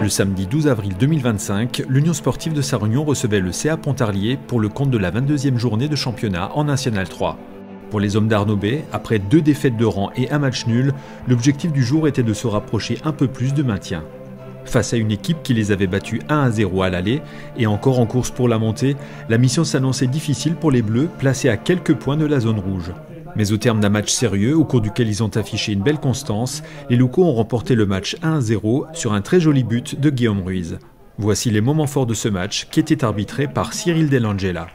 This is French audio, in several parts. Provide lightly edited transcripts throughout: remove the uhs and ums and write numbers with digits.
Le samedi 12 avril 2025, l'Union sportive de Sarre-Union recevait le CA Pontarlier pour le compte de la 22e journée de championnat en National 3. Pour les hommes d'Arnaud B, après 2 défaites de rang et un match nul, l'objectif du jour était de se rapprocher un peu plus de maintien. Face à une équipe qui les avait battus 1-0 à l'aller et encore en course pour la montée, la mission s'annonçait difficile pour les Bleus, placés à quelques points de la zone rouge. Mais au terme d'un match sérieux, au cours duquel ils ont affiché une belle constance, les locaux ont remporté le match 1-0 sur un très joli but de Guillaume Ruiz. Voici les moments forts de ce match qui était arbitré par Cyril Dell'Angela.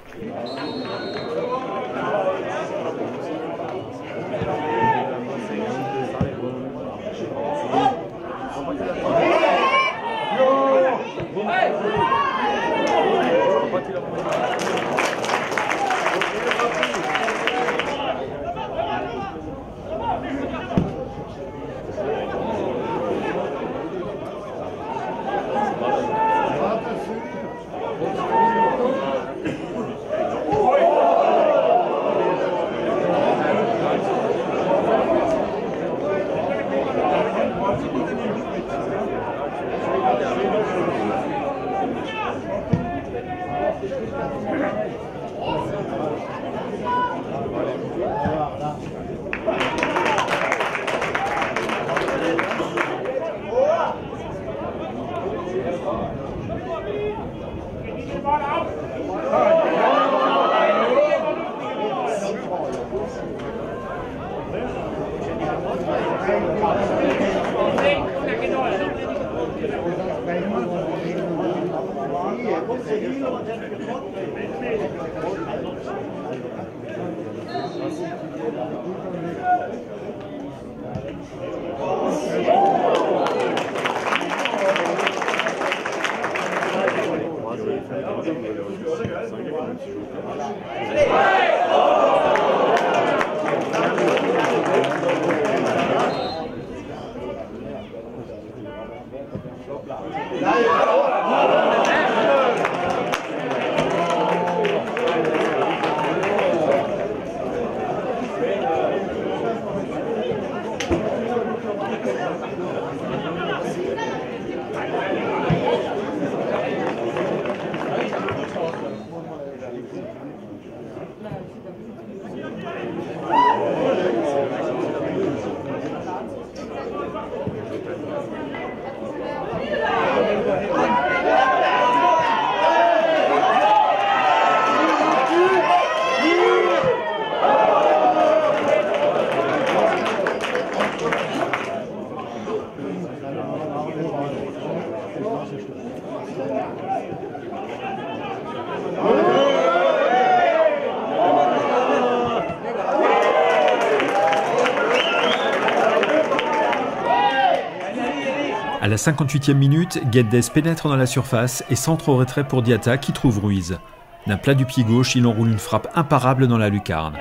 À la 58e minute, Guedes pénètre dans la surface et centre au retrait pour Diatta qui trouve Ruiz. D'un plat du pied gauche, il enroule une frappe imparable dans la lucarne.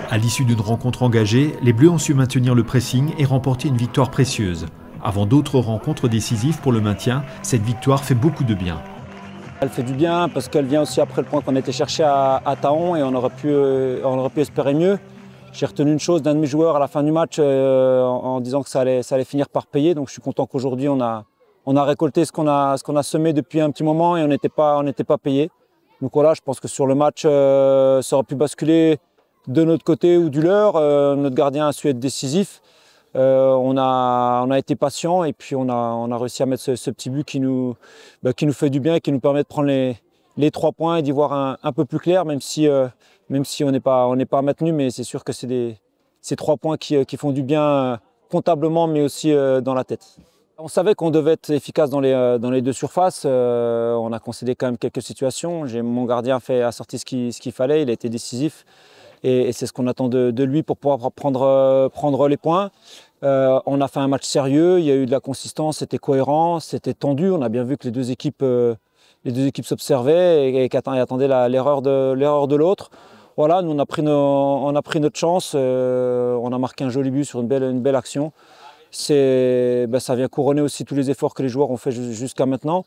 À l'issue d'une rencontre engagée, les Bleus ont su maintenir le pressing et remporter une victoire précieuse. Avant d'autres rencontres décisives pour le maintien, cette victoire fait beaucoup de bien. Elle fait du bien parce qu'elle vient aussi après le point qu'on était cherché à Taon et on aurait pu espérer mieux. J'ai retenu une chose d'un de mes joueurs à la fin du match en disant que ça allait finir par payer. Donc je suis content qu'aujourd'hui on a récolté ce qu'on a semé depuis un petit moment et on n'était pas payé. Donc voilà, je pense que sur le match, ça aurait pu basculer de notre côté ou du leur. Notre gardien a su être décisif. On a été patient et puis on a réussi à mettre ce petit but qui nous fait du bien et qui nous permet de prendre les 3 points et d'y voir un peu plus clair, même si on n'est pas maintenu, mais c'est sûr que c'est ces 3 points qui font du bien comptablement, mais aussi dans la tête. On savait qu'on devait être efficace dans les 2 surfaces. On a concédé quand même quelques situations. Mon gardien a sorti ce qu'il fallait, il a été décisif. Et c'est ce qu'on attend de lui pour pouvoir prendre les points. On a fait un match sérieux, il y a eu de la consistance, c'était cohérent, c'était tendu. On a bien vu que les deux équipes s'observaient et attendaient l'erreur de l'autre. Voilà, nous on a pris notre chance, on a marqué un joli but sur une belle action. Ça vient couronner aussi tous les efforts que les joueurs ont fait jusqu'à maintenant.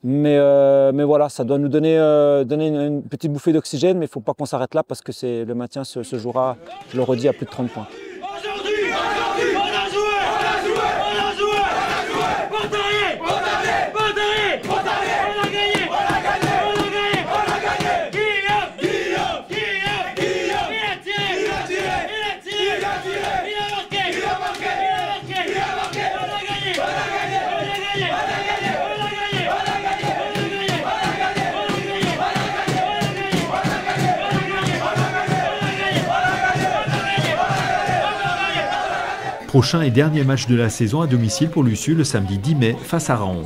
Mais voilà, ça doit nous donner une petite bouffée d'oxygène, mais il ne faut pas qu'on s'arrête là parce que le maintien se jouera, je le redis, à plus de 30 points. Aujourd'hui, on a joué, Pontarlier, on a gagné, Guillaume, il a tiré, il a marqué, on a gagné. Prochain et dernier match de la saison à domicile pour l'USU le samedi 10 mai face à Raon.